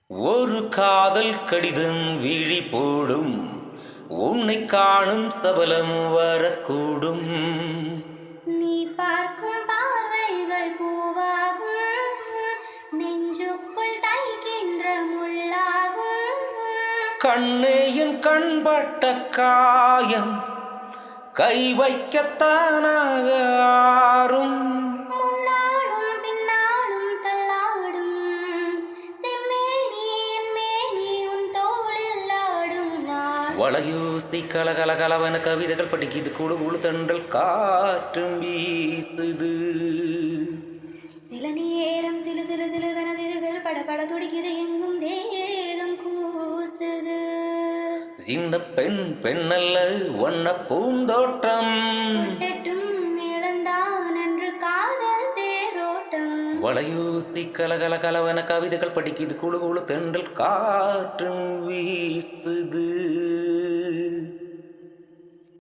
ஒரு காதல் கடிதம் விழி போடும் உன்னை காணும் சபலம் வரக்கூடும். நீ பார்க்கும் பார்வைகள் பூவாகும், நெஞ்சுக்குள் தைக்கின்ற முள்ளாகும். கண்ணேயும் கண்பட்ட காயம் கை வைக்கத்தானாக ஆறும். முன்னாலும் பின்னாலும் தள்ளாடும், செம்மேனி என் மேனி உன் தோளில் ஆடும் நாள். வளையோசை கலகலகலவன கவிதைகள் படிக்குது, குழு குழு தண்டல் காற்றும் வீசுது. சில நேரம் சிலு சிலு சிலுவென சிறுகள் படபட துடிக்குது, எங்கும் தேகம் கூசுது. சின்ன பெண் பெண்ணல்ல வண்ண பூந்தோட்டம், கொட்டட்டும் இழந்தான் என்று காதல் தேரோட்டம். வளையோசி கலகலகலவன கவிதைகள் படிக்குது, குழு குழு தென்றல் காற்றும் வீசுது.